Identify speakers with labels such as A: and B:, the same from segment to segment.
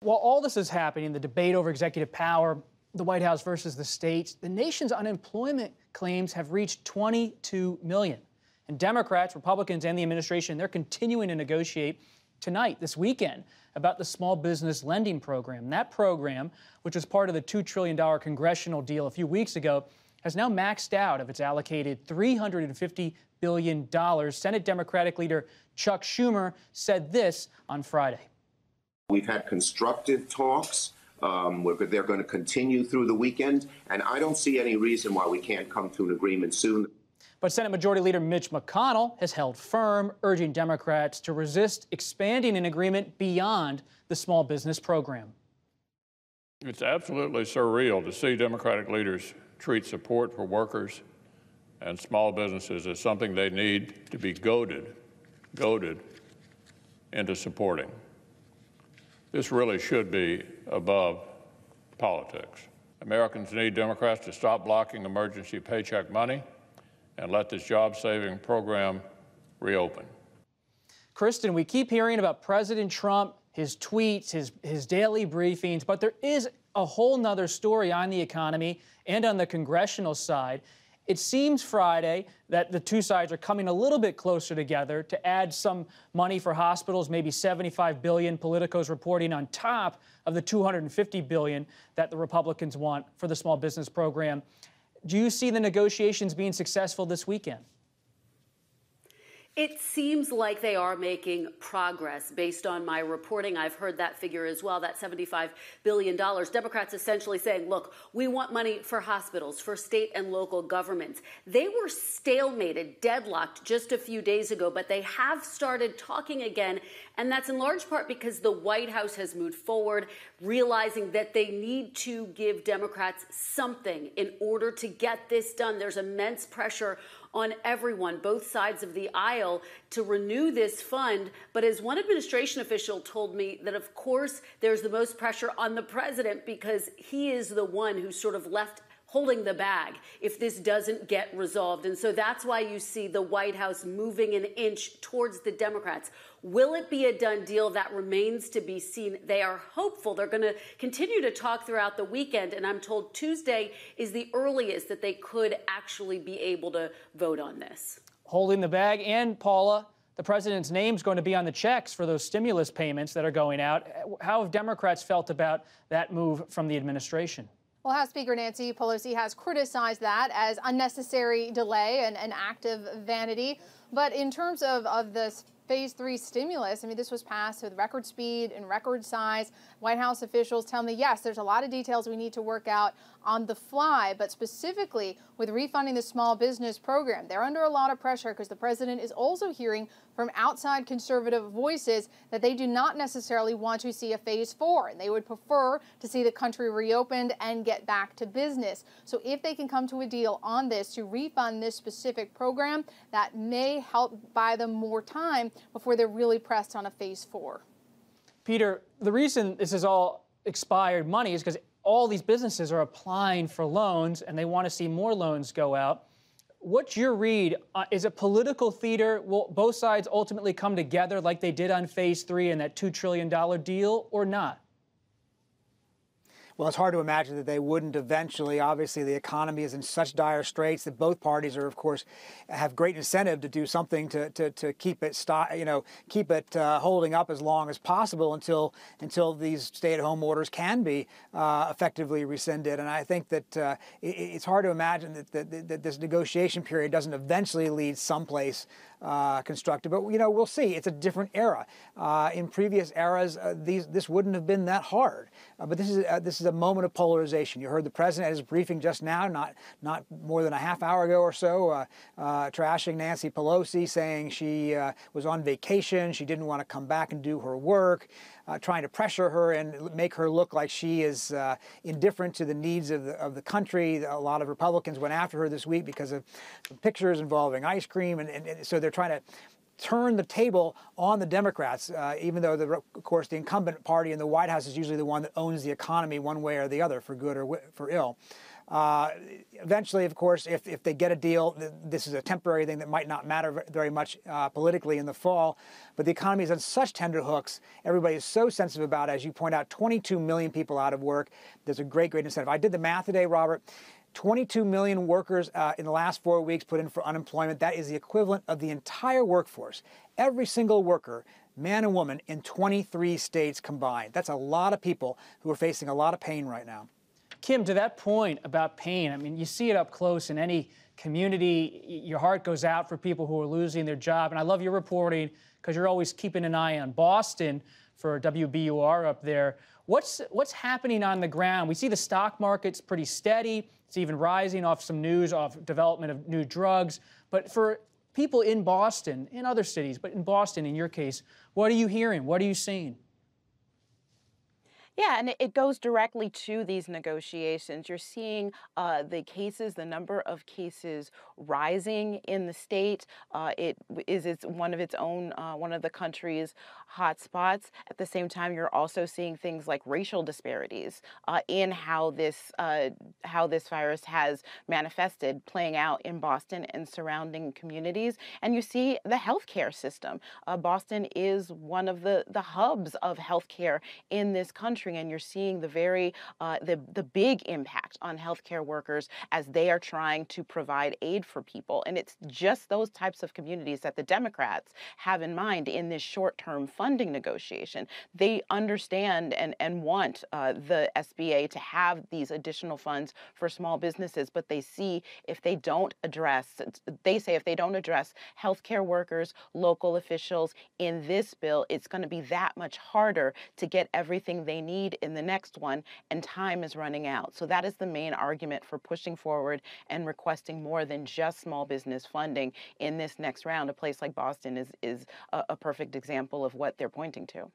A: While all this is happening, the debate over executive power, the White House versus the states, the nation's unemployment claims have reached 22 million. And Democrats, Republicans, and the administration, they're continuing to negotiate tonight, this weekend, about the small business lending program. That program, which was part of the $2 trillion congressional deal a few weeks ago, has now maxed out of its allocated $350 billion. Senate Democratic leader Chuck Schumer said this on Friday.
B: We've had constructive talks. They're going to continue through the weekend, and I don't see any reason why we can't come to an agreement soon.
A: But Senate Majority Leader Mitch McConnell has held firm, urging Democrats to resist expanding an agreement beyond the small business program.
C: It's absolutely surreal to see Democratic leaders treat support for workers and small businesses as something they need to be goaded into supporting. This really should be above politics. Americans need Democrats to stop blocking emergency paycheck money and let this job-saving program reopen.
A: Kristen, we keep hearing about President Trump, his tweets, his daily briefings, but there is a whole nother story on the economy and on the congressional side. It seems Friday that the two sides are coming a little bit closer together to add some money for hospitals, maybe $75 billion, Politico's reporting, on top of the $250 billion that the Republicans want for the small business program. Do you see the negotiations being successful this weekend?
D: It seems like they are making progress based on my reporting. I've heard that figure as well, that $75 billion. Democrats essentially saying, look, we want money for hospitals, for state and local governments. They were stalemated, deadlocked just a few days ago, but they have started talking again. And that's in large part because the White House has moved forward, realizing that they need to give Democrats something in order to get this done. There's immense pressure on everyone, both sides of the aisle, to renew this fund. But as one administration official told me, that of course there's the most pressure on the president because he is the one who's sort of left holding the bag if this doesn't get resolved. And so that's why you see the White House moving an inch towards the Democrats. Will it be a done deal? That remains to be seen. They are hopeful. They're going to continue to talk throughout the weekend, and I'm told Tuesday is the earliest that they could actually be able to vote on this.
A: Holding the bag, and Paula, the president's name's going to be on the checks for those stimulus payments that are going out. How have Democrats felt about that move from the administration?
E: Well, House Speaker Nancy Pelosi has criticized that as unnecessary delay and an act of vanity. But in terms of this Phase 3 stimulus, I mean, this was passed with record speed and record size. White House officials tell me, yes, there's a lot of details we need to work out on the fly, but specifically with refunding the small business program, they're under a lot of pressure because the president is also hearing from outside conservative voices that they do not necessarily want to see a Phase 4, and they would prefer to see the country reopened and get back to business. So if they can come to a deal on this to refund this specific program, that may help buy them more time before they're really pressed on a Phase 4.
A: Peter, the reason this is all expired money is because all these businesses are applying for loans and they want to see more loans go out. What's your read? Is it political theater? Will both sides ultimately come together like they did on Phase 3 and that $2 trillion deal, or not?
F: Well, it's hard to imagine that they wouldn't eventually. Obviously, the economy is in such dire straits that both parties are, of course, have great incentive to do something to keep it holding up as long as possible until these stay-at-home orders can be effectively rescinded. And I think that it's hard to imagine that this negotiation period doesn't eventually lead someplace constructive. But we'll see. It's a different era. In previous eras, this wouldn't have been that hard. But this is a moment of polarization. You heard the president at his briefing just now, not more than a half hour ago or so, trashing Nancy Pelosi, saying she was on vacation, she didn't want to come back and do her work, trying to pressure her and make her look like she is indifferent to the needs of the country. A lot of Republicans went after her this week because of pictures involving ice cream, and so they're trying to turn the table on the Democrats, even though, of course, the incumbent party in the White House is usually the one that owns the economy one way or the other, for good or for ill. Eventually, of course, if they get a deal, this is a temporary thing that might not matter very much politically in the fall. But the economy is on such tender hooks. Everybody is so sensitive about it. As you point out, 22 million people out of work. There's a great incentive. I did the math today, Robert. 22 million workers in the last 4 weeks put in for unemployment. That is the equivalent of the entire workforce. Every single worker, man and woman, in 23 states combined. That's a lot of people who are facing a lot of pain right now.
A: Kim, to that point about pain, I mean, you see it up close in any community. Your heart goes out for people who are losing their job. And I love your reporting because you're always keeping an eye on Boston for WBUR up there. What's happening on the ground? We see the stock market's pretty steady. It's even rising off some news of development of new drugs. But for people in Boston, in other cities, but in Boston, in your case, what are you hearing? What are you seeing?
G: Yeah, and it goes directly to these negotiations. You're seeing the number of cases rising in the state. It's one of its own, one of the country's hot spots. At the same time, you're also seeing things like racial disparities in how this virus has manifested, playing out in Boston and surrounding communities. And you see the healthcare system. Boston is one of the hubs of healthcare in this country. And you're seeing the big impact on healthcare workers as they are trying to provide aid for people. And it's just those types of communities that the Democrats have in mind in this short-term funding negotiation. They understand and want the SBA to have these additional funds for small businesses, but they see if they don't address healthcare workers, local officials in this bill, it's going to be that much harder to get everything they need in the next one, and time is running out. So that is the main argument for pushing forward and requesting more than just small business funding in this next round. A place like Boston is a perfect example of what they're pointing to.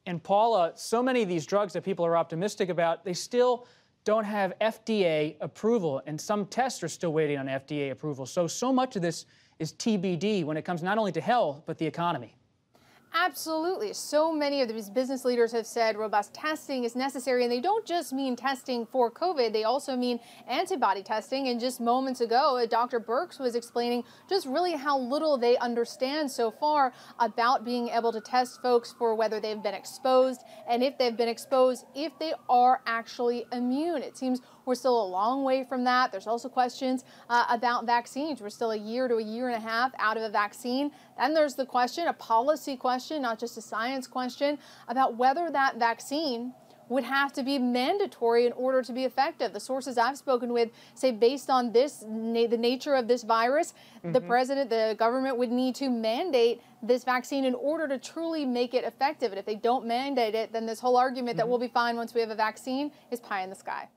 A: And Paula, so many of these drugs that people are optimistic about, they still don't have FDA approval, and some tests are still waiting on FDA approval. So much of this is TBD when it comes not only to health, but the economy.
E: Absolutely. So many of these business leaders have said robust testing is necessary, and they don't just mean testing for COVID. They also mean antibody testing. And just moments ago, Dr. Birx was explaining just really how little they understand so far about being able to test folks for whether they've been exposed, and if they've been exposed, if they are actually immune. It seems we're still a long way from that. There's also questions about vaccines. We're still a year to a year and a half out of a vaccine. Then there's the question, a policy question, not just a science question, about whether that vaccine would have to be mandatory in order to be effective. The sources I've spoken with say based on this, the nature of this virus, the government would need to mandate this vaccine in order to truly make it effective. And if they don't mandate it, then this whole argument that we'll be fine once we have a vaccine is pie in the sky.